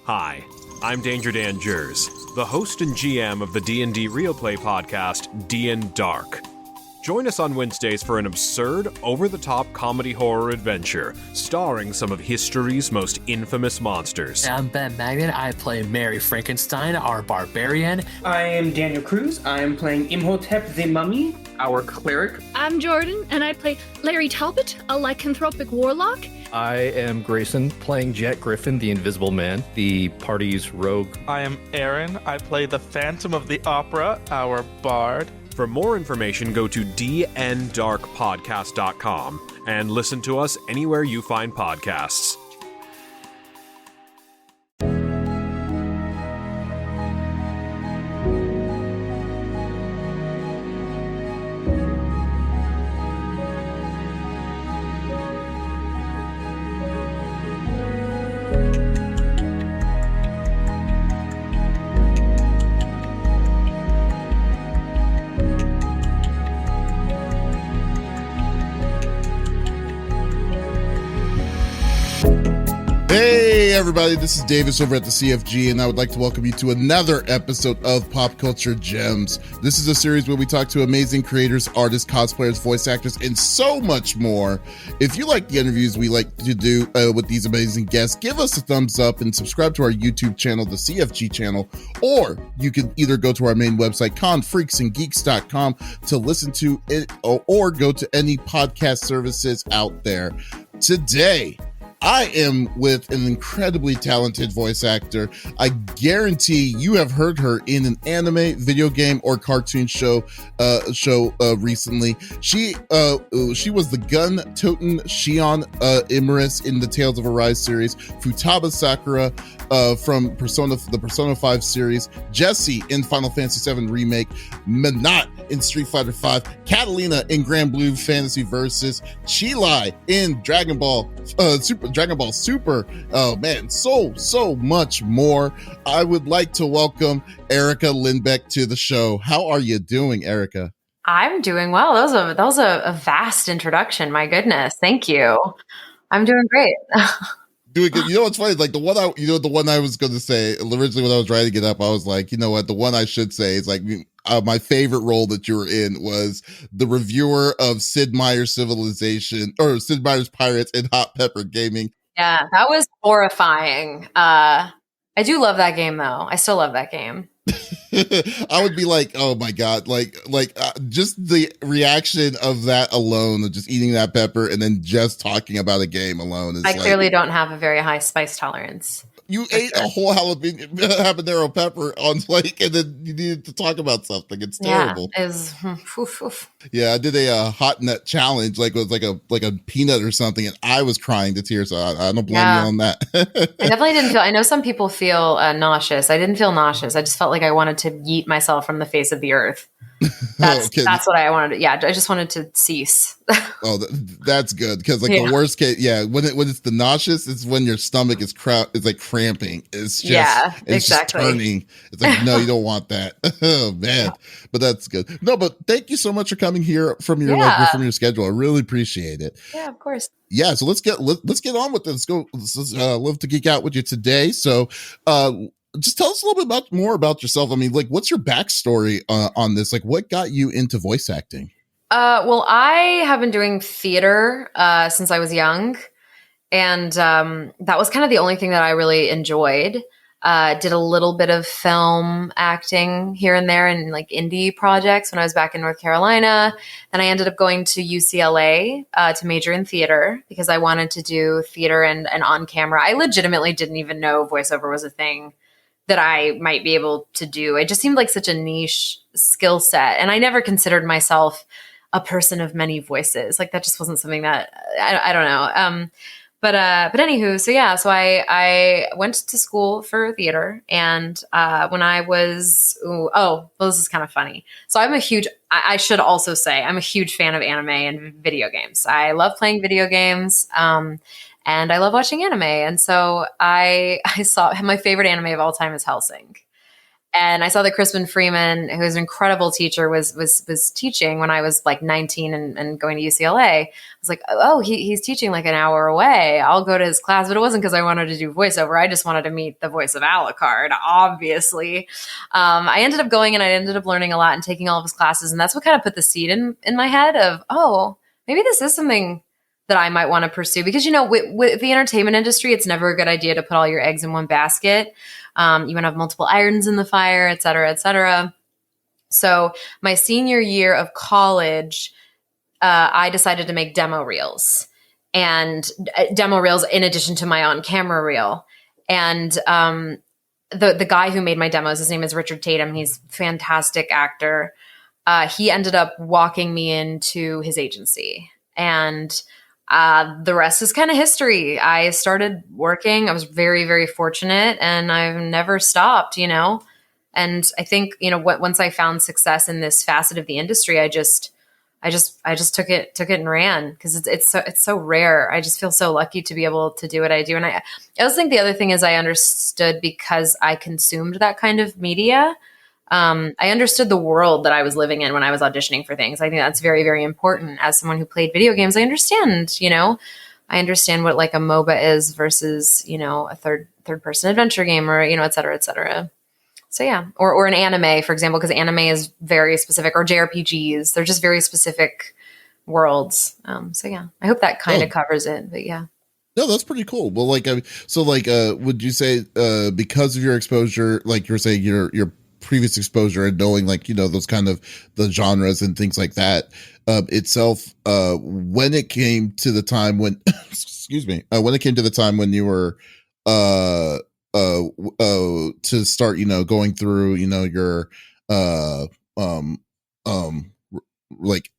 Hi, I'm Danger Dan Jers, the host and GM of the D&D Real Play podcast, D&D Dark. Join us on Wednesdays for an absurd, over-the-top comedy horror adventure, starring some of history's most infamous monsters. I'm Ben Magnet. I play Mary Frankenstein, our barbarian. I am Daniel Cruz. I am playing Imhotep the Mummy, our cleric. I'm Jordan, and I play Larry Talbot, a lycanthropic warlock. I am Grayson, playing Jet Griffin, the Invisible Man, the party's rogue. I am Aaron. I play the Phantom of the Opera, our bard. For more information, go to dndarkpodcast.com and listen to us anywhere you find podcasts. Hey everybody, this is Davis over at the CFG, and I would like to welcome you to another episode of Pop Culture Gems. This is a series where we talk to amazing creators, artists, cosplayers, voice actors, and so much more. If you like the interviews we like to do with these amazing guests, give us a thumbs up and subscribe to our YouTube channel, the CFG channel, or you can either go to our main website, confreaksandgeeks.com, to listen to it, or go to any podcast services out there. Today, I am with an incredibly talented voice actor. I guarantee you have heard her in an anime, video game, or cartoon show recently. She was the gun-toting Shion Imaris in the Tales of Arise series, Futaba Sakura from the Persona 5 series, Jessie in Final Fantasy VII Remake, Minot in Street Fighter V, Catalina in Grand Blue Fantasy Versus, Chilai in Dragon Ball Super. Oh man, so much more. I would like to welcome Erica Lindbeck to the show. How are you doing, Erica? I'm doing well. That was a vast introduction. My goodness, thank you. I'm doing great. Doing good. You know what's funny? Like the one I was going to say originally when I was writing it up, I was like, you know what? The one I should say is like my favorite role that you were in was the reviewer of Sid Meier's Civilization or Sid Meier's Pirates in Hot Pepper Gaming. Yeah, that was horrifying. I do love that game though. I still love that game. I would be like, oh my God, just the reaction of that alone, of just eating that pepper and then just talking about a game alone. Is I clearly don't have a very high spice tolerance. You ate a whole habanero pepper on and then you needed to talk about something. It's terrible. Yeah, I did a hot nut challenge, it was like a peanut or something, and I was crying to tears. So I don't blame you on that. I definitely didn't feel. I know some people feel nauseous. I didn't feel nauseous. I just felt like I wanted to yeet myself from the face of the earth. That's what I wanted. Yeah, I just wanted to cease. Oh, that's good because the worst case, when it's the nauseous, it's when your stomach is like cramping. It's just exactly just turning. It's like no, you don't want that. Oh man, but that's good. No, but thank you so much for coming here from your from your schedule. I really appreciate it. Yeah, of course. Yeah, so let's get on with this. Let's live to geek out with you today. So, just tell us a little bit more about yourself. I mean, what's your backstory on this? What got you into voice acting? Well, I have been doing theater since I was young, and that was kind of the only thing that I really enjoyed. Did a little bit of film acting here and there in indie projects when I was back in North Carolina. Then I ended up going to UCLA to major in theater because I wanted to do theater and on camera. I legitimately didn't even know voiceover was a thing that I might be able to do. It just seemed like such a niche skill set. And I never considered myself a person of many voices. That just wasn't something that I don't know. But anywho, so I went to school for theater, and when I was this is kind of funny. So I should also say I'm a huge fan of anime and video games. I love playing video games, and I love watching anime. And so I saw my favorite anime of all time is Hellsing. And I saw that Crispin Freeman, who is an incredible teacher, was teaching when I was like 19 and going to UCLA. I was like, oh, he's teaching like an hour away. I'll go to his class. But it wasn't because I wanted to do voiceover. I just wanted to meet the voice of Alucard, obviously. I ended up going and I ended up learning a lot and taking all of his classes. And that's what kind of put the seed in my head of, oh, maybe this is something that I might want to pursue. Because, with the entertainment industry, it's never a good idea to put all your eggs in one basket. You want to have multiple irons in the fire, et cetera, et cetera. So my senior year of college, I decided to make demo reels in addition to my on-camera reel. And the guy who made my demos, his name is Richard Tatum. He's a fantastic actor. He ended up walking me into his agency. And the rest is kind of history. I started working. I was very, very fortunate, and I've never stopped, And I think, once I found success in this facet of the industry, I just took it and ran, because it's so rare. I just feel so lucky to be able to do what I do. And I also think the other thing is I understood, because I consumed that kind of media. I understood the world that I was living in when I was auditioning for things. I think that's very, very important. As someone who played video games, I understand, I understand what like a MOBA is versus, a third person adventure game, or, et cetera, et cetera. So yeah, or an anime, for example, because anime is very specific, or JRPGs. They're just very specific worlds. So yeah, I hope that kind of covers it, but yeah. No, that's pretty cool. Well, would you say, because of your exposure, like you're saying, your previous exposure and knowing those kind of the genres and things like that itself, when it came to the time when when it came to the time when you were to start going through your like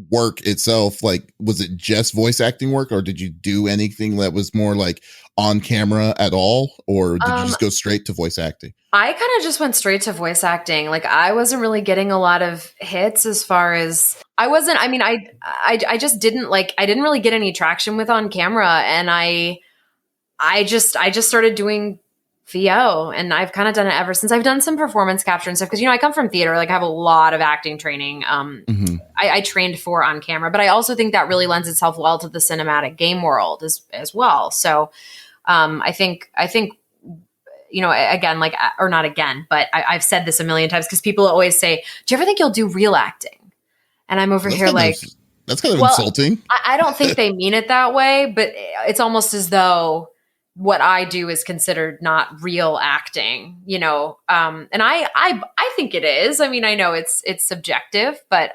work itself, like was it just voice acting work, or did you do anything that was more like on camera at all, or did you just go straight to voice acting? I kind of just went straight to voice acting. Like I wasn't really getting a lot of hits as far as I just didn't I didn't really get any traction with on camera. And I just started doing VO, and I've kind of done it ever since. I've done some performance capture and stuff because, I come from theater, like I have a lot of acting training. I trained for on camera, but I also think that really lends itself well to the cinematic game world as well. So I think, again, or not again, but I've said this a million times because people always say, do you ever think you'll do real acting? And I'm over here that's kind of insulting. I don't think they mean it that way, but it's almost as though what I do is considered not real acting, and I think it is. I mean, I know it's subjective, but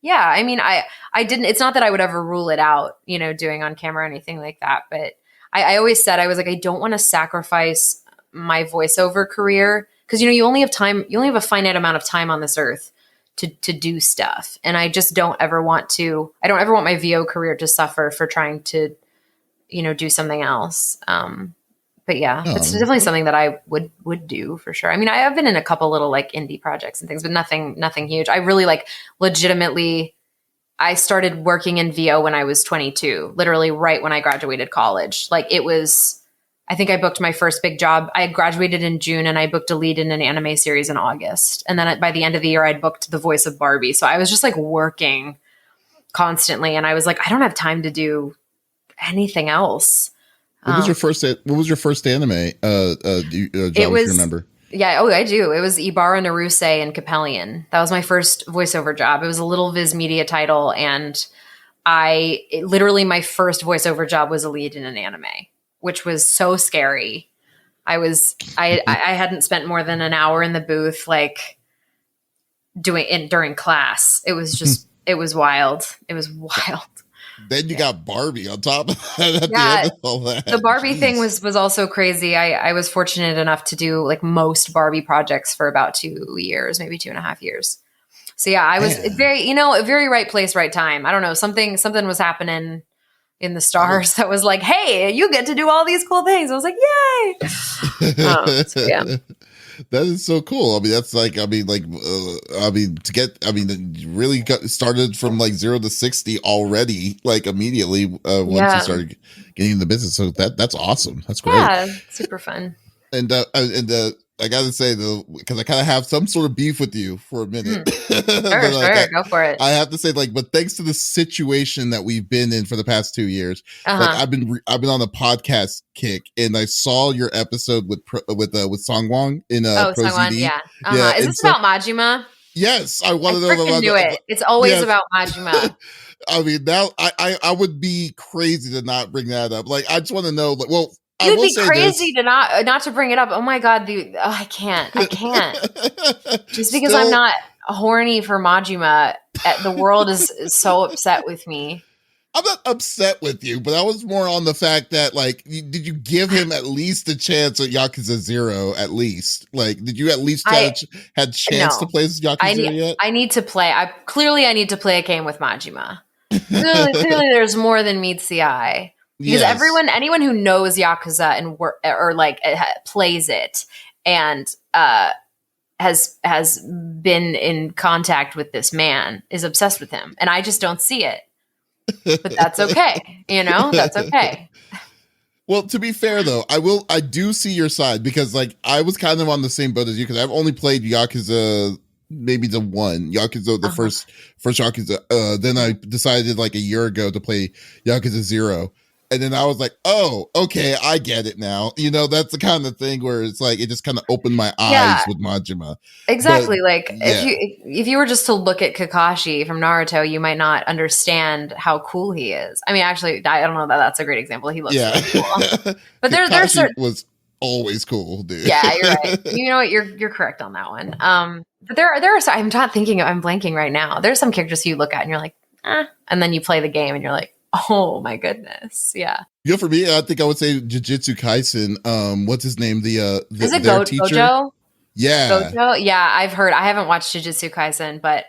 yeah, I mean, I didn't, it's not that I would ever rule it out, doing on camera or anything like that. But I always said, I was like, I don't want to sacrifice my voiceover career because, you only have time, you only have a finite amount of time on this earth to do stuff. And I just don't ever want my VO career to suffer for trying to, do something else. But yeah, it's definitely something that I would do for sure. I mean, I have been in a couple little indie projects and things, but nothing huge. I really legitimately, I started working in VO when I was 22, literally right when I graduated college. I think I booked my first big job. I graduated in June and I booked a lead in an anime series in August. And then by the end of the year, I'd booked the voice of Barbie. So I was just working constantly. And I was like, I don't have time to do anything else. What was your first anime? Do you remember? Yeah. Oh, I do. It was Ibarra Naruse and Capellion. That was my first voiceover job. It was a little Viz Media title. And literally my first voiceover job was a lead in an anime, which was so scary. I hadn't spent more than an hour in the booth, during class. It was just, it was wild. It was wild. Then you got Barbie on top of that. At yeah, the end of all that. The Barbie thing was also crazy. I was fortunate enough to do most Barbie projects for about 2 years, maybe 2.5 years. So yeah, I was very, very right place, right time. I don't know, something was happening in the stars that was like, hey, you get to do all these cool things. I was like, yay. So yeah. That is so cool. I mean, that's you really got started from 0 to 60 already, immediately once you started getting in the business. So that's awesome. That's great. Yeah, super fun. I gotta say though, because I kind of have some sort of beef with you for a minute. Sure, go for it. I have to say, like, but thanks to the situation that we've been in for the past 2 years, like I've been on a podcast kick, and I saw your episode with Songwon in Pro Songwon, ZD. yeah. Is this about Majima? Yes, I want to know about do it. It's always about Majima. I mean, now I would be crazy to not bring that up. Like, I just want to know. Like, well, You'd be crazy to not to bring it up. Oh my god, I can't. Just because I'm not horny for Majima, the world is so upset with me. I'm not upset with you, but I was more on the fact that, like, did you give him at least a chance at Yakuza 0? At least, like, did you at least had chance to play Yakuza 0 yet? I need to play. I need to play a game with Majima. Clearly, there's more than meets the eye. Because anyone who knows Yakuza and plays it and has been in contact with this man is obsessed with him, and I just don't see it. But that's okay, That's okay. Well, to be fair though, I do see your side, because like I was kind of on the same boat as you, because I've only played Yakuza, maybe the first Yakuza. Then I decided like a year ago to play Yakuza 0. And then I was like, oh, okay, I get it now. That's the kind of thing where it's like, it just kind of opened my eyes with Majima. Exactly. If you were just to look at Kakashi from Naruto, you might not understand how cool he is. I mean, actually, I don't know that that's a great example. He looks really cool. But there's certain was always cool, dude. Yeah, you're right. You know what? You're correct on that one. But there are I'm not thinking. I'm blanking right now. There's some characters you look at and you're like, and then you play the game and you're like, oh my goodness. Yeah. For me, I think I would say Jujutsu Kaisen. What's his name? Is it teacher? Gojo? Yeah. Gojo? Yeah, I've heard. I havenent watched Jujutsu Kaisen, but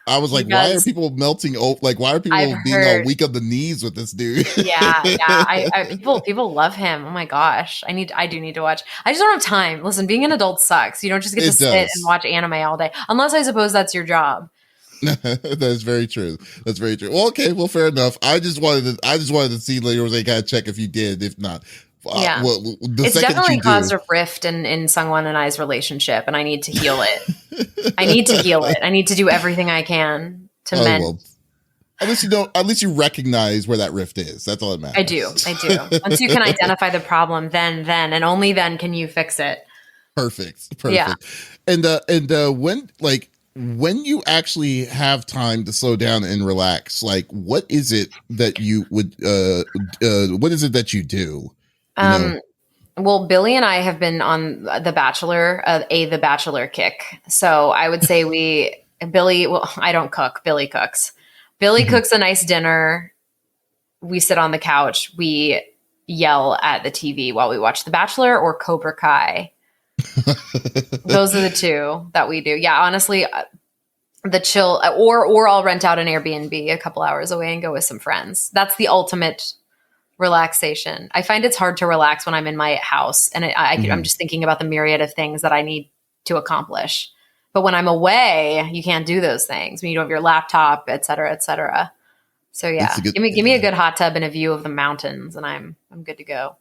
I was like, why are people melting? Like, why are people being all weak on the knees with this dude? Yeah. People love him. Oh my gosh. I do need to watch. I just don't have time. Listen, being an adult sucks. You don't just get to sit and watch anime all day, unless I suppose that's your job. That's very true. Well, okay. Well, fair enough. I just wanted to see, like, kind of check if you did. If not, it's definitely caused a rift in Sungwon and I's relationship, and I need to heal it. I need to do everything I can to mend. Well, at least you recognize where that rift is. That's all that matters. I do. Once you can identify the problem, then and only then can you fix it. Perfect. Yeah. And when you actually have time to slow down and relax, like, what is it that you would what is it that you do? Well, Billy and I have been on The Bachelor kick. So I would say I don't cook. Billy cooks. Billy cooks a nice dinner. We sit on the couch. We yell at the TV while we watch The Bachelor or Cobra Kai. Those are the two that we do. Yeah, honestly, the chill, or I'll rent out an Airbnb a couple hours away and go with some friends. That's the ultimate relaxation. I find it's hard to relax when I'm in my house and I'm just thinking about the myriad of things that I need to accomplish. But when I'm away, you can't do those things when you don't have your laptop, et cetera, et cetera. So yeah, give me a good hot tub and a view of the mountains, and I'm good to go.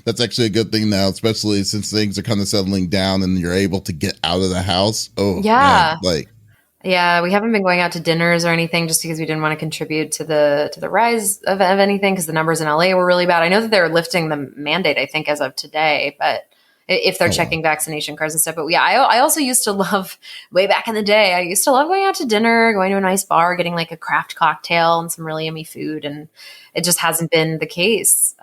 That's actually a good thing now, especially since things are kind of settling down and you're able to get out of the house. Oh yeah, man, we haven't been going out to dinners or anything just because we didn't want to contribute to the rise of anything, because the numbers in LA were really bad. I know that they're lifting the mandate, I think, as of today, but if they're checking vaccination cards and stuff. But yeah, I also used to love, way back in the day, I used to love going out to dinner, going to a nice bar, getting like a craft cocktail and some really yummy food, and it just hasn't been the case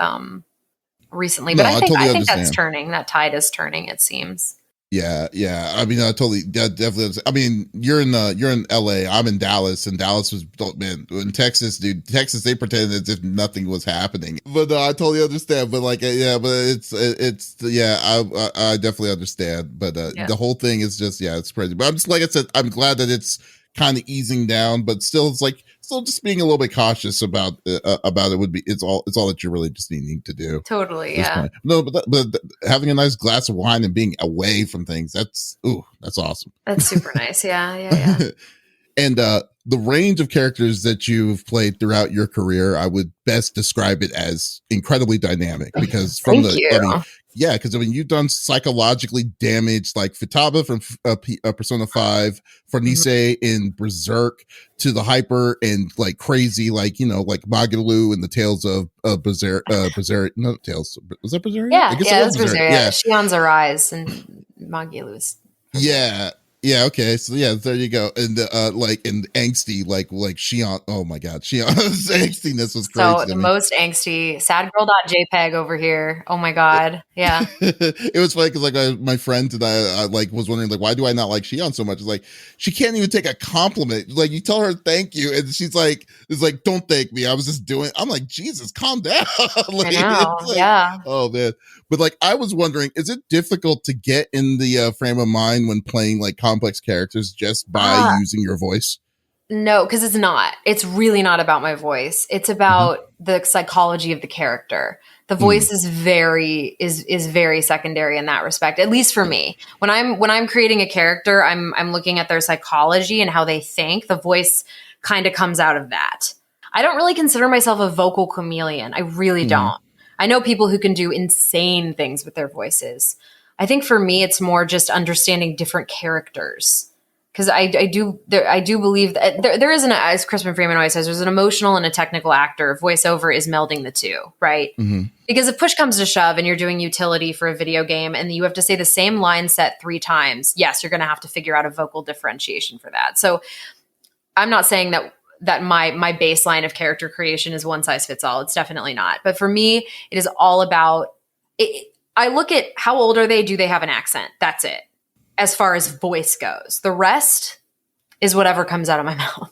recently. But I think that's turning. That tide is turning, it seems. Yeah. I mean, definitely. I mean, you're in LA. I'm in Dallas, and Dallas was, man, in Texas, dude. Texas, they pretended as if nothing was happening. But I totally understand. But like, I definitely understand. But the whole thing is just, it's crazy. But I'm just, like I said, I'm glad that it's kind of easing down, but still just being a little bit cautious about it would be, it's all that you're really just needing to do. Totally. Yeah. No, but having a nice glass of wine and being away from things, that's awesome. That's super nice. Yeah. And the range of characters that you've played throughout your career, I would best describe it as incredibly dynamic, because Yeah, because I mean, you've done psychologically damaged like Futaba from Persona 5, Fornise in Berserk, to the hyper and like crazy, like, like Magalu and the Tales of Berserk. No, Tales. Was that Berserk? Yeah, I guess yeah, it that's was Berserk. Berserk. Yeah. Shion's Arise and Magulu's. Yeah. Yeah, okay. So yeah, there you go. And like in angsty, like Shion. Oh my god, Shion's angstiness was crazy. So the most angsty, sadgirl.jpg over here. Oh my god. Yeah. It was funny because like my friend and I like was wondering like, why do I not like Shion so much? It's like she can't even take a compliment. Like you tell her thank you, and she's like, "It's like don't thank me. I was just doing." I'm like, Jesus, calm down. Like, I know. like, Yeah. Oh man. But like I was wondering, is it difficult to get in the frame of mind when playing like complex characters just by using your voice? No, because it's not. It's really not about my voice. It's about the psychology of the character. The voice is very secondary in that respect, at least for me. When I'm creating a character, I'm looking at their psychology and how they think. The voice kind of comes out of that. I don't really consider myself a vocal chameleon. I really don't. I know people who can do insane things with their voices. I think for me, it's more just understanding different characters. Because I do believe that there is as Crispin Freeman always says, there's an emotional and a technical actor. Voiceover is melding the two, right? Because if push comes to shove and you're doing utility for a video game and you have to say the same line set 3 times, yes, you're going to have to figure out a vocal differentiation for that. So I'm not saying that my baseline of character creation is one size fits all. It's definitely not. But for me, it is all about it. I look at how old are they? Do they have an accent? That's it. As far as voice goes, the rest is whatever comes out of my mouth.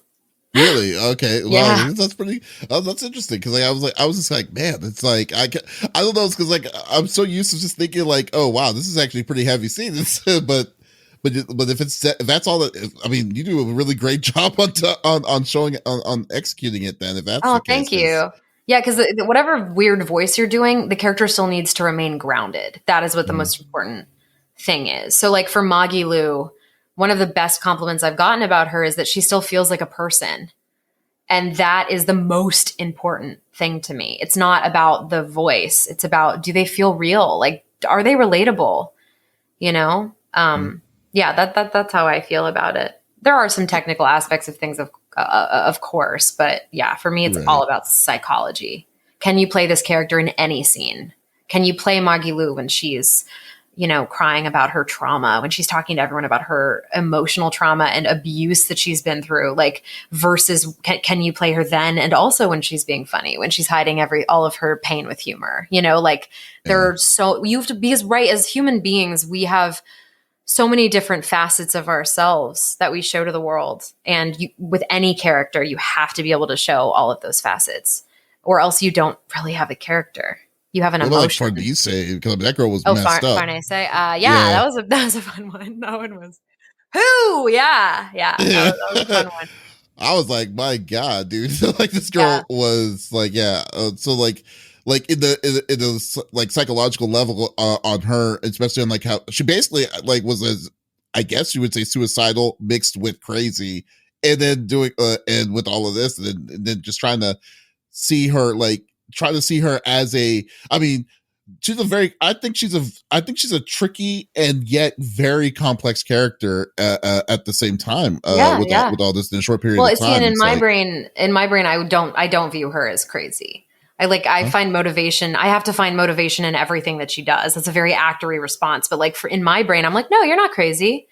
Really? Okay. Yeah. Well, that's pretty. That's interesting because I was just like, man, it's like I don't know, it's because like I'm so used to just thinking like, oh wow, this is actually pretty heavy scene. but if that's all that, I mean, you do a really great job on showing on executing it. Then if that's the case, thank you. Yeah, because whatever weird voice you're doing, the character still needs to remain grounded. That is what the most important thing is. So like for Magilu, one of the best compliments I've gotten about her is that she still feels like a person. And that is the most important thing to me. It's not about the voice. It's about, do they feel real? Like, are they relatable? Yeah, that's how I feel about it. There are some technical aspects of things, of course, but yeah, for me, it's all about psychology. Can you play this character in any scene? Can you play Magilu when she's crying about her trauma, when she's talking to everyone about her emotional trauma and abuse that she's been through, like versus can you play her then and also when she's being funny, when she's hiding all of her pain with humor, there are you have to, because as human beings, we have so many different facets of ourselves that we show to the world. And with any character, you have to be able to show all of those facets or else you don't really have a character. You have an emotion. Like Farnese, because that girl was messed up. Farnese. That was a fun one. That one was who? Yeah. That was a fun one. I was like, my God, dude! Like this girl was like, so like in the like psychological level on her, especially on like how she basically like was as I guess you would say suicidal mixed with crazy, and then doing and with all of this, and then just trying to see her as I think she's a tricky and yet very complex character at the same time with all this in a short period of time. In my brain, I don't view her as crazy. I find motivation. I have to find motivation in everything that she does. That's a very actory response, but in my brain, I'm like, no, you're not crazy.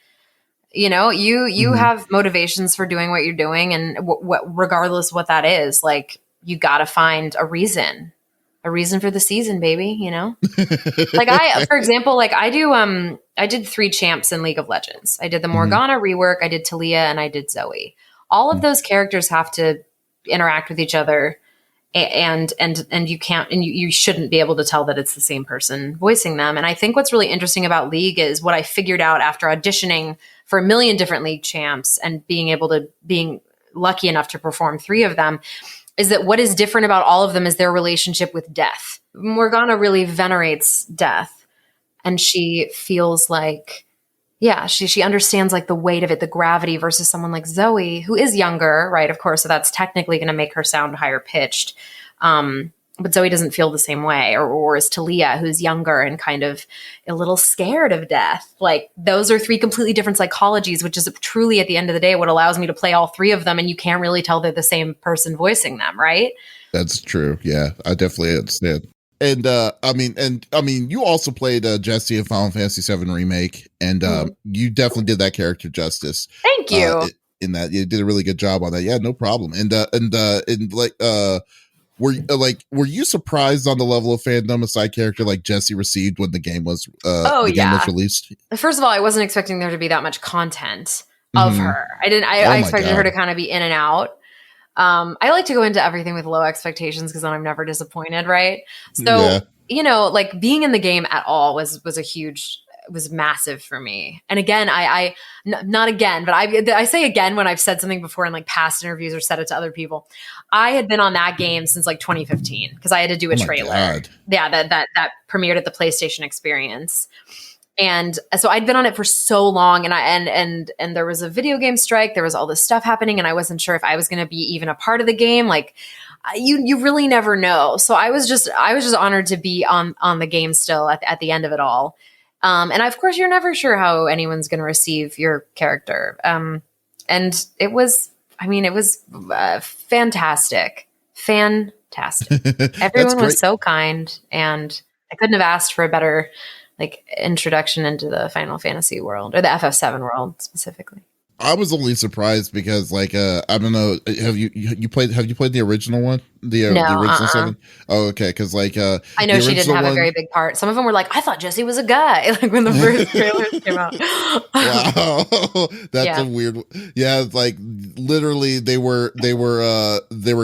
You have motivations for doing what you're doing, and regardless of what that is, like you got to find a reason for the season, baby. For example, I did 3 champs in League of Legends. I did the Morgana rework, I did Talia, and I did Zoe. All of those characters have to interact with each other, and you can't, and you shouldn't be able to tell that it's the same person voicing them. And I think what's really interesting about League is what I figured out after auditioning for a million different League champs and being lucky enough to perform 3 of them, is that what is different about all of them is their relationship with death. Morgana really venerates death, and she feels like, she understands like the weight of it, the gravity, versus someone like Zoe, who is younger, right? Of course, so that's technically going to make her sound higher pitched. but Zoe doesn't feel the same way, or is Talia, who's younger and kind of a little scared of death. Like, those are three completely different psychologies, which is truly at the end of the day what allows me to play all three of them, and you can't really tell they're the same person voicing them, right? That's true. Yeah, I definitely understand. And I mean, you also played Jesse in Final Fantasy VII Remake, and you definitely did that character justice. Thank you. In that, you did a really good job on that. Yeah, no problem. And were you surprised on the level of fandom a side character like Jesse received when the game was game was released? First of all, I wasn't expecting there to be that much content of her. I expected her to kind of be in and out. I like to go into everything with low expectations because then I'm never disappointed, right? So, like being in the game at all was massive for me. And again, not again, but I say again when I've said something before in like past interviews or said it to other people. I had been on that game since like 2015 because I had to do a trailer. God. Yeah, that premiered at the PlayStation Experience. And so I'd been on it for so long, and there was a video game strike. There was all this stuff happening, and I wasn't sure if I was going to be even a part of the game. Like, you really never know. So I was just honored to be on the game still at the end of it all. And of course, you're never sure how anyone's going to receive your character. And it was fantastic. Everyone was so kind, and I couldn't have asked for a better like introduction into the Final Fantasy world, or the FF7 world specifically. I was only surprised because, like, I don't know. Have you played the original one? The original 7? Oh, okay. Because like, I know she didn't have a very big part. Some of them were like, I thought Jesse was a guy. Like when the first trailers came out. Wow, that's a weird. Yeah, like literally, they were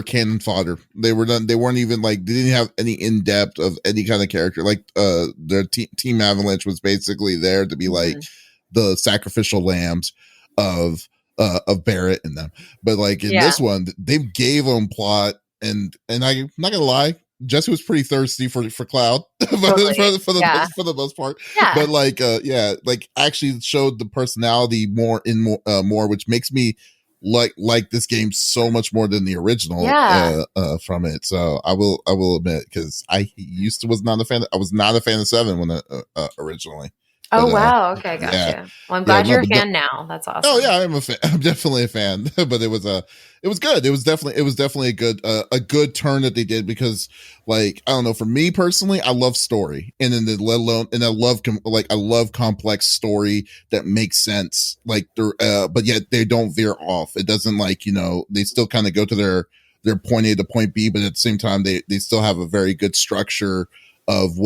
cannon fodder. They weren't even like, they didn't have any in depth of any kind of character. Like, their Team Avalanche was basically there to be like the sacrificial lambs of Barrett and them, but like in this one they gave them plot, and I'm not gonna lie, Jesse was pretty thirsty for Cloud for the most part, but like like actually showed the personality more, which makes me like this game so much more than the original from it. So I will admit, because I was not a fan of 7 when originally. Oh, wow. Okay, gotcha. Yeah. Well, I'm glad you're a fan now. That's awesome. Oh yeah, I'm a fan. I'm definitely a fan. But it was good. It was definitely a good turn that they did, because like, I don't know, for me personally, I love story, and then I love complex story that makes sense. Like, but yet they don't veer off. It doesn't like, they still kind of go to their point A to point B, but at the same time they still have a very good structure of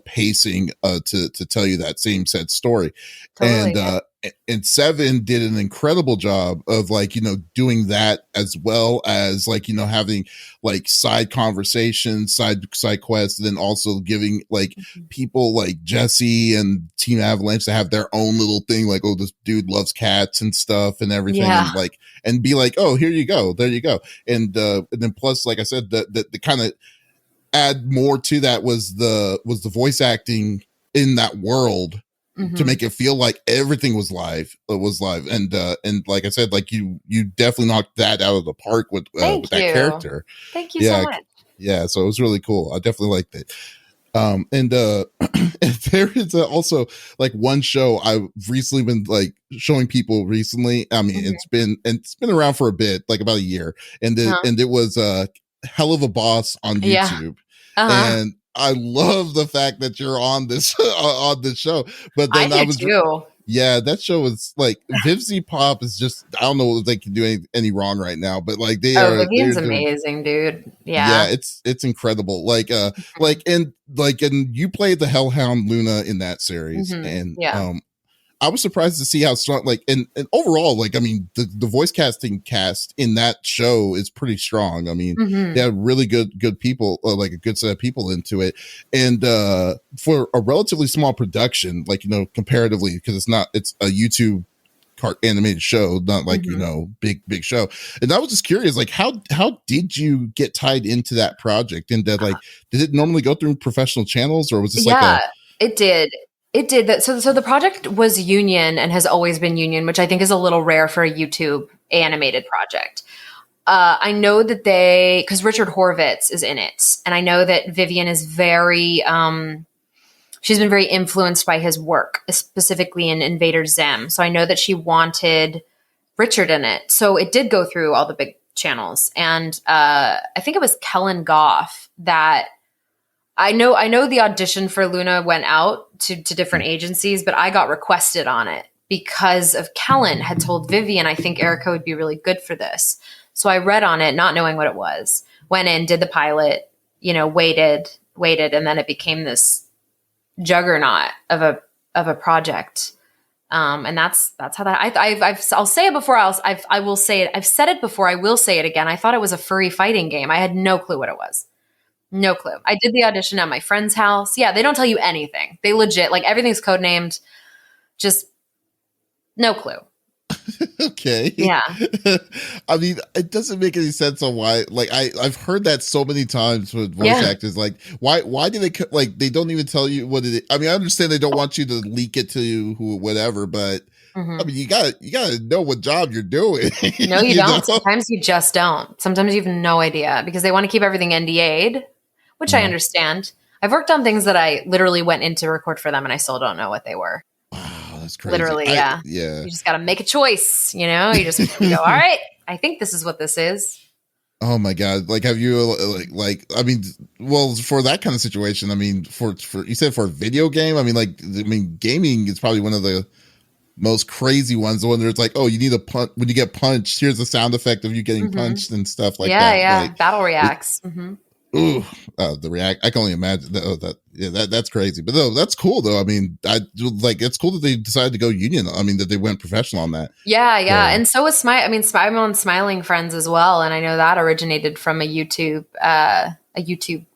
pacing to tell you that same said story. Totally, and 7 did an incredible job of like, doing that, as well as like, having like side conversations, side quests, and then also giving like people like Jesse and Team Avalanche to have their own little thing, like, oh, this dude loves cats and stuff and everything, and like, and be like, oh, here you go, there you go. And then plus, like I said, the kind of add more to that was the voice acting in that world to make it feel like everything was live. And like I said, like you definitely knocked that out of the park with that character. Thank you so much. Yeah, so it was really cool. I definitely liked it. And there is also like one show I've recently been like showing people recently. I mean, it's been around for a bit, like about a year, and it was Hell of a Boss on YouTube. And I love the fact that you're on this on this show. But then I was too. Yeah, that show is like, Vivzy Pop is just, I don't know if they can do any wrong right now, but like Vivian's amazing, dude. Yeah, it's incredible. Like and you played the Hellhound Luna in that series, and I was surprised to see how strong, like, and overall, like, I mean, the voice casting cast in that show is pretty strong. I mean, they had really good people, like a good set of people into it. And for a relatively small production, like, comparatively, because it's a YouTube animated show, not like, big show. And I was just curious, like, how did you get tied into that project? And did it normally go through professional channels, or was this it did. It did that. So the project was union and has always been union, which I think is a little rare for a YouTube animated project. I know that because Richard Horvitz is in it, and I know that Vivian is very, she's been very influenced by his work, specifically in Invader Zim. So I know that she wanted Richard in it. So it did go through all the big channels. And I think it was Kellen Goff that I know the audition for Luna went out to different agencies, but I got requested on it because of Kellen had told Vivian, I think Erica would be really good for this. So I read on it, not knowing what it was, went in, did the pilot, waited, and then it became this juggernaut of a project. And that's how that I'll say it before I will say it. I've said it before. I will say it again. I thought it was a furry fighting game. I had no clue what it was. No clue. I did the audition at my friend's house. Yeah, they don't tell you anything. They legit, like, everything's codenamed. Just no clue. Okay. Yeah. I mean, it doesn't make any sense on why. Like, I've heard that so many times with voice actors. Like, why do they they don't even tell you what it is? I mean, I understand they don't want you to leak it to whatever, but I mean, you gotta know what job you're doing. No, you don't. Sometimes you just don't. Sometimes you have no idea because they want to keep everything NDA'd, which I understand. I've worked on things that I literally went in to record for them and I still don't know what they were. Wow, that's crazy. Literally, yeah. Yeah. You just got to make a choice, You just go, all right, I think this is what this is. Oh my God. Like, have you I mean, well, for that kind of situation, I mean, for you said for a video game, I mean, gaming is probably one of the most crazy ones. The one where it's like, oh, you need a punch when you get punched. Here's the sound effect of you getting punched and stuff like that. Yeah. Like, battle reacts. Ooh, the react. I can only imagine that's crazy. But no, that's cool though. I mean, it's cool that they decided to go union. I mean, that they went professional on that. Yeah. And so was I'm on Smiling Friends as well, and I know that originated from a YouTube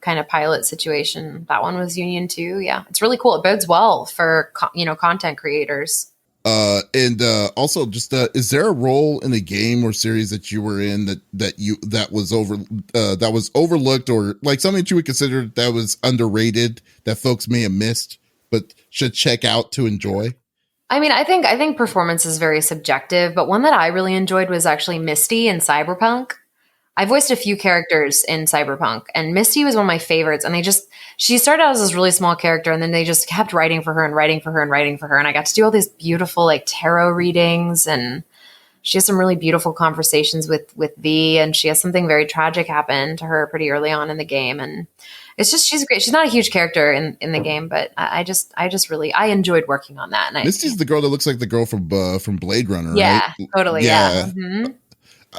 kind of pilot situation. That one was union too. Yeah, it's really cool. It bodes well for content creators. And also just is there a role in a game or series that you were in that was overlooked, or like something that you would consider that was underrated that folks may have missed but should check out to enjoy? I mean, I think performance is very subjective, but one that I really enjoyed was actually Misty in Cyberpunk. I voiced a few characters in Cyberpunk, and Misty was one of my favorites. And she started out as this really small character, and then they just kept writing for her and writing for her and writing for her. And I got to do all these beautiful like tarot readings, and she has some really beautiful conversations with V, and she has something very tragic happen to her pretty early on in the game. And it's just, she's great. She's not a huge character in the game, but I enjoyed working on that. And Misty's the girl that looks like the girl from Blade Runner, yeah, right? Totally. Yeah. Mm-hmm.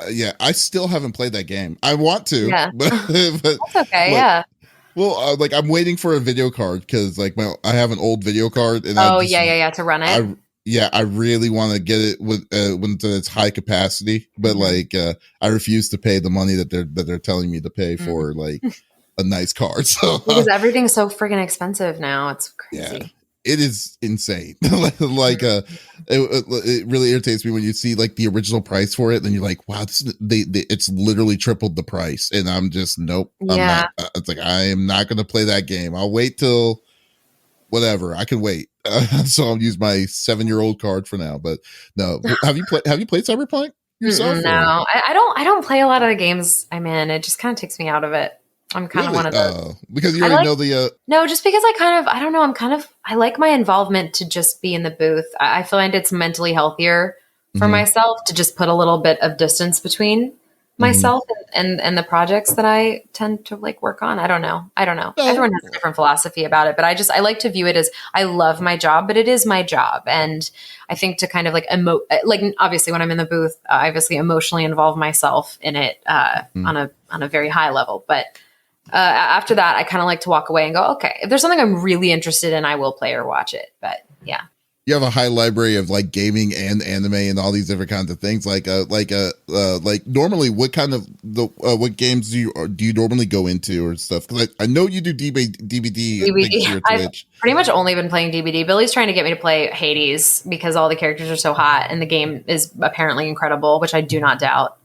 Yeah, I still haven't played that game. I want to, but that's okay. Yeah. Well, I'm waiting for a video card because I have an old video card, and to run it. I really want to get it when it's high capacity, but I refuse to pay the money that they're telling me to pay for a nice card. So because everything's so freaking expensive now, it's crazy. Yeah. It is insane. It really irritates me when you see the original price for it, then you're like, wow, it's literally tripled the price, and I'm just nope. Yeah. I'm not, it's I am not going to play that game. I'll wait till whatever. I can wait. So I'll use my 7-year-old card for now. But no, have you played Cyberpunk yourself? No, I don't play a lot of the games I'm in. It just kind of takes me out of it. I'm kind of one of those. Because you already know the... No, just because I don't know. I like my involvement to just be in the booth. I find it's mentally healthier for myself to just put a little bit of distance between myself and the projects that I tend to work on. I don't know. No. Everyone has a different philosophy about it, but I like to view it as I love my job, but it is my job. And I think to kind of obviously when I'm in the booth, I obviously emotionally involve myself in it on a very high level. But after that, I kind of like to walk away and go, okay, if there's something I'm really interested in, I will play or watch it. But yeah. You have a high library of gaming and anime and all these different kinds of things. Normally, what kind of what games do you normally go into or stuff? Because I know you do DVD. I've pretty much only been playing DVD. Billy's trying to get me to play Hades because all the characters are so hot and the game is apparently incredible, which I do not doubt.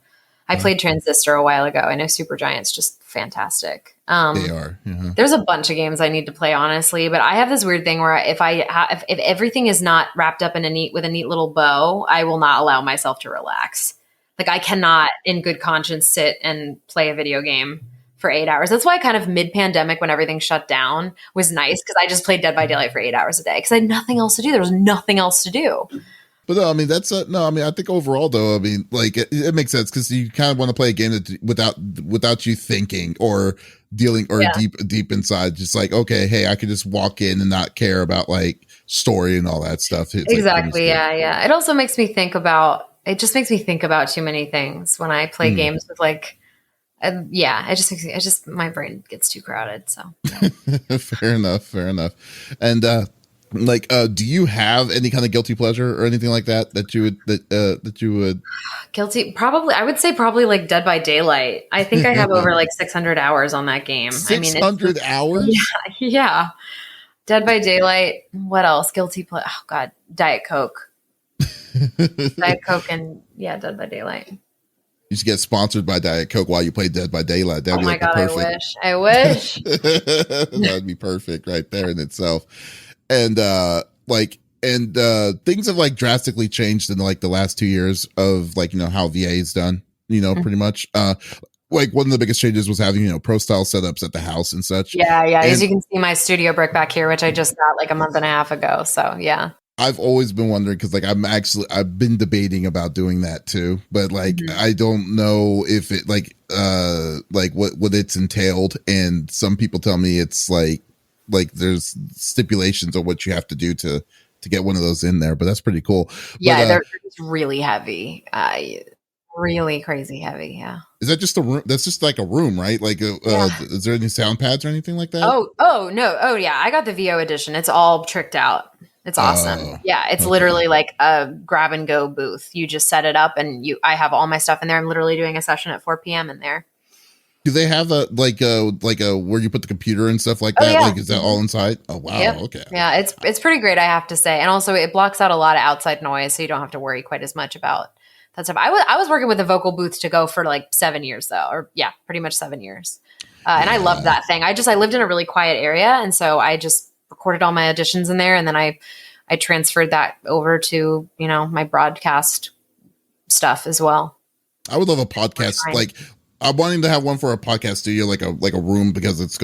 I played Transistor a while ago. I know Supergiant's just fantastic. They are. Mm-hmm. There's a bunch of games I need to play, honestly, but I have this weird thing where if everything is not wrapped up in with a neat little bow, I will not allow myself to relax. Like I cannot in good conscience sit and play a video game for 8 hours. That's why kind of mid-pandemic when everything shut down was nice because I just played Dead by Daylight for 8 hours a day because I had nothing else to do. There was nothing else to do. But no, I mean I think overall though, I mean, like it makes sense because you kind of want to play a game that without you thinking or dealing or deep inside, just like, okay, hey, I could just walk in and not care about like story and all that stuff. It's exactly. Yeah. It also makes me think about too many things when I play games with like, it just my brain gets too crowded. So fair enough. And do you have any kind of guilty pleasure or anything like that you would guilty? Probably, I would say probably like Dead by Daylight. I think I have over like 600 hours on that game. 600 hours? Yeah. Dead by Daylight. What else? Guilty pleasure. Oh God, Diet Coke. Diet Coke and Dead by Daylight. You should get sponsored by Diet Coke while you play Dead by Daylight. That'd be God, perfect. I wish. That'd be perfect right there in itself. And things have like drastically changed in like the last 2 years of like, how VA is done, pretty much. Like one of the biggest changes was having, pro style setups at the house and such. Yeah. As you can see my studio brick back here, which I just got like a month and a half ago. So yeah. I've always been wondering because like I've been debating about doing that too, but like I don't know if it like what it's entailed, and some people tell me it's like there's stipulations of what you have to do to get one of those in there, but that's pretty cool. Yeah, they're just really heavy, really crazy heavy. Yeah. Is that just a room? That's just like a room, right? Like, is there any sound pads or anything like that? Oh no. Oh yeah, I got the VO edition. It's all tricked out. It's awesome. It's literally like a grab and go booth. You just set it up and I have all my stuff in there. I'm literally doing a session at 4 p.m. in there. Do they have a where you put the computer and stuff like that? Yeah. Like, is that all inside? Oh wow. Yep. Okay. Yeah, it's pretty great, I have to say. And also it blocks out a lot of outside noise, so you don't have to worry quite as much about that stuff. I was working with a vocal booth to go for like 7 years though, or pretty much 7 years. And I loved that thing. I lived in a really quiet area, and so I just recorded all my auditions in there, and then I transferred that over to, my broadcast stuff as well. I would love a podcast. Like I'm wanting to have one for a podcast studio, like a room, because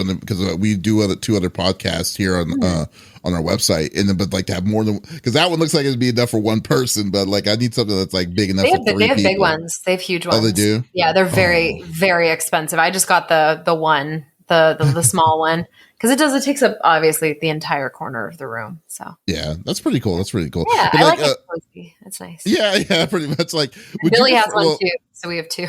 we do two other podcasts here on our website, and then but like to have more than, because that one looks like it'd be enough for one person, but like I need something that's like big enough. They have big ones. They have huge ones. Oh, they do? Yeah, they're very very expensive. I just got the one, the small one. Because it takes up obviously the entire corner of the room. So yeah, that's pretty cool. Yeah, I like it cozy. It's nice. Yeah, pretty much. Like Billy has one too, so we have two.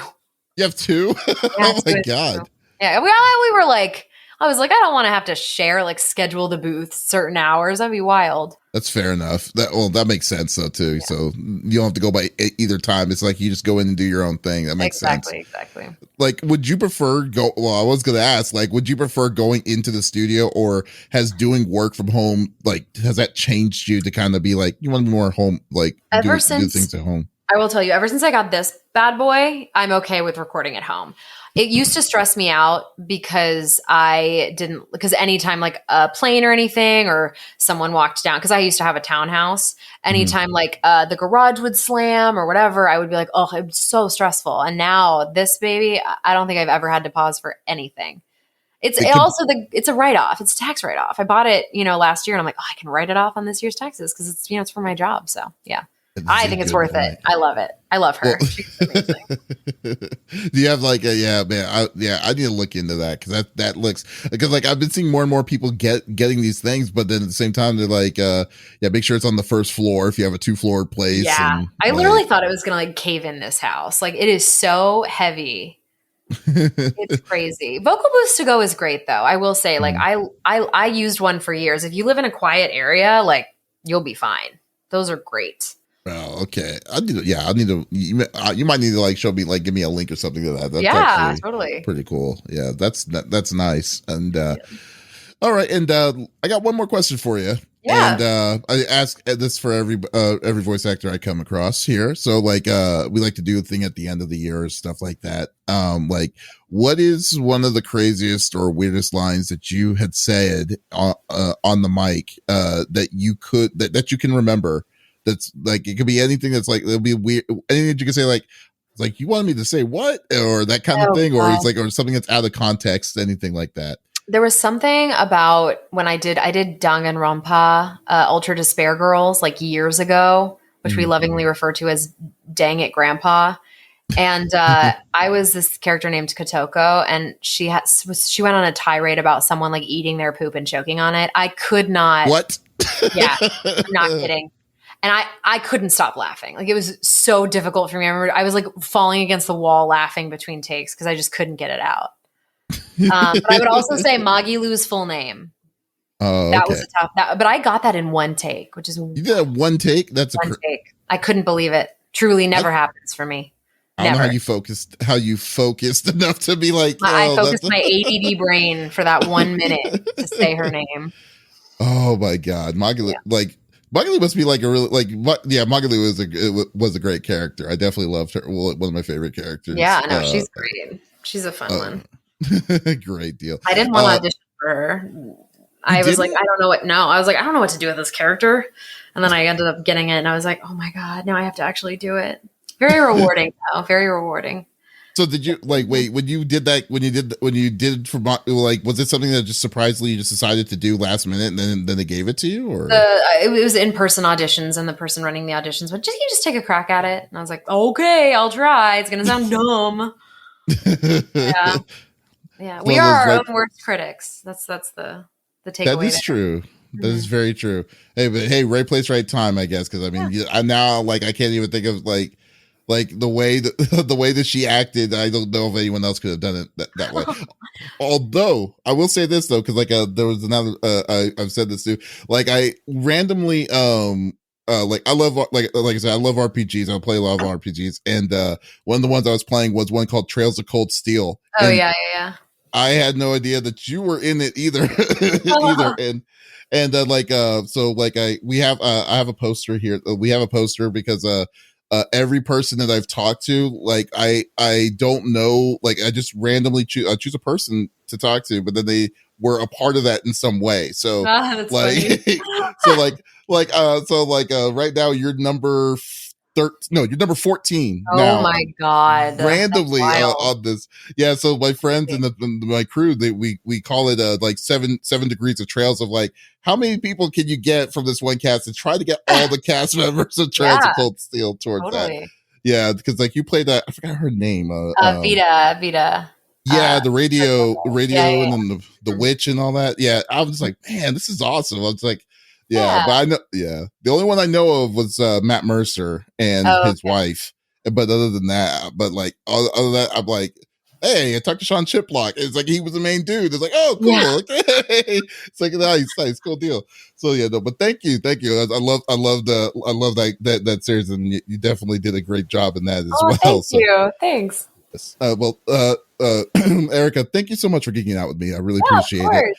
You have two? Oh my God. Yeah, we were like, I was like, I don't want to have to share, like schedule the booth certain hours. That'd be wild. That's fair enough. That makes sense though too. Yeah. So you don't have to go by either time. It's like you just go in and do your own thing. That makes sense. Exactly. Like, would you prefer I was going to ask, like, would you prefer going into the studio, or has doing work from home, like, has that changed you to kind of be like, you want to be more home, like do things at home? I will tell you, ever since I got this bad boy, I'm okay with recording at home. It used to stress me out because anytime like a plane or anything, or someone walked down, because I used to have a townhouse, anytime like the garage would slam or whatever, I would be like, oh, it's so stressful. And now this baby, I don't think I've ever had to pause for anything. It's a write-off. It's a tax write-off. I bought it, last year, and I'm like, oh, I can write it off on this year's taxes because it's, it's for my job. So yeah. I think it's worth it. I love it. I love her. She's amazing. Do you have like I need to look into that, because that looks, because like I've been seeing more and more people getting these things, but then at the same time they're like, make sure it's on the first floor if you have a 2-floor place. Yeah, and, I literally thought it was gonna like cave in this house. Like it is so heavy. It's crazy. Vocal booths to go is great though. I will say, like I used one for years. If you live in a quiet area, like you'll be fine. Those are great. Oh, okay. I need to. You might need to like show me, like, give me a link or something to that. That's totally pretty cool. Yeah, that's nice. And all right, and I got one more question for you. Yeah. And I ask this for every voice actor I come across here. So like we like to do a thing at the end of the year or stuff like that. Like, what is one of the craziest or weirdest lines that you had said on the mic that you can remember? That's like, it could be anything that's like, it'll be weird. Anything that you can say, like, It's like, you wanted me to say what, or that kind of thing, or it's like, or something that's out of context, anything like that. There was something about when I did Danganronpa, Ultra Despair Girls, like years ago, which we lovingly refer to as Dang It Grandpa. And I was this character named Kotoko, and she went on a tirade about someone like eating their poop and choking on it. I could not. What? Yeah, I'm not kidding. And I couldn't stop laughing. Like, it was so difficult for me. I remember I was like falling against the wall laughing between takes because I just couldn't get it out. But I would also say Magilu's full name. Oh, that was a tough. But I got that in one take, which is you did that one take. That's one take. I couldn't believe it. Truly, never happens for me. I don't know how you focused enough to be like. I focused my ADD brain for that 1 minute to say her name. Oh my God, Magalu! Like, Magalu must be like a really Magalu was a great character. I definitely loved her. One of my favorite characters. Yeah, no, she's great. She's a fun one. Great deal. I didn't want to audition for her. I was like, I don't know what. No, I was like, I don't know what to do with this character. And then I ended up getting it, and I was like, oh my God, now I have to actually do it. Very rewarding, though. Very rewarding. So did you wait when you did for like, was it something that just surprisingly you just decided to do last minute, and then they gave it to you, or it was in-person auditions, and the person running the auditions went, you just take a crack at it, and I was like, okay, I'll try. It's gonna sound dumb. Yeah. We are our own worst critics. That's the takeaway. That is true. That is very true. Hey, right place, right time, I guess. Because I mean, I now like I can't even think of like the way that she acted. I don't know if anyone else could have done it that way. Although I will say this though, because like there was another. I've said this too. Like I randomly like I love like I said, I love RPGs. I play a lot of RPGs, and one of the ones I was playing was one called Trails of Cold Steel. Oh, and yeah. I had no idea that you were in it either. I have a poster here. We have a poster because every person that I've talked to, like I don't know, like I just randomly choose a person to talk to, but then they were a part of that in some way. So that's like right now you're number 13. No, you're number 14. Oh now, my God! Randomly on this, yeah. So my friends and my crew, we call it like seven degrees of trails of like how many people can you get from this one cast and try to get all the cast members of Trails of Cold Steel towards that. Yeah, because like you played that. I forgot her name. Vita. Yeah, the radio, and then the witch and all that. Yeah, I was like, man, this is awesome. I was like. Yeah, but I know. Yeah, the only one I know of was Matt Mercer and his wife. But other than that, other than that, I'm like, hey, I talked to Sean Chiplock. It's like he was the main dude. It's like, oh, cool. Yeah. Okay. It's like nice, cool deal. So yeah, no, but thank you. I love that series, and you definitely did a great job in that as well. Thank you. Thanks. Erica, thank you so much for geeking out with me. I really appreciate it.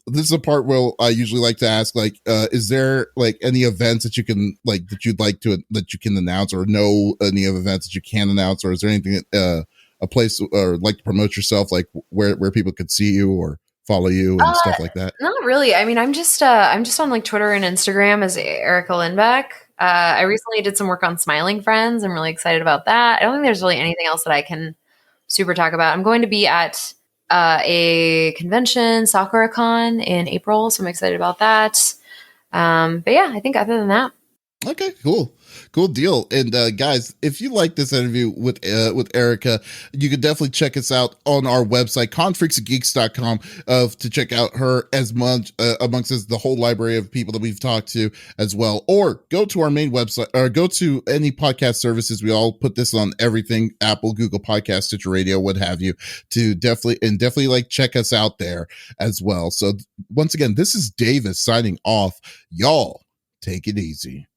This is a part where I usually like to ask, like, is there like any events that you can like that you'd like to that you can announce, or know any of events that you can announce, or is there anything a place or like to promote yourself, like where people could see you or follow you and stuff like that? Not really. I mean, I'm just on like Twitter and Instagram as Erica Lindbeck. I recently did some work on Smiling Friends. I'm really excited about that. I don't think there's really anything else that I can super talk about. I'm going to be at a convention, SakuraCon, in April, so I'm excited about that. But yeah, I think other than that. Okay, cool deal. And guys, if you like this interview with Erica, you can definitely check us out on our website, confreaksandgeeks.com, to check out her as much amongst us, the whole library of people that we've talked to as well. Or go to our main website, or go to any podcast services. We all put this on everything: Apple, Google Podcasts, Stitcher Radio, what have you, to definitely like check us out there as well. So once again, this is Davis signing off. Y'all take it easy.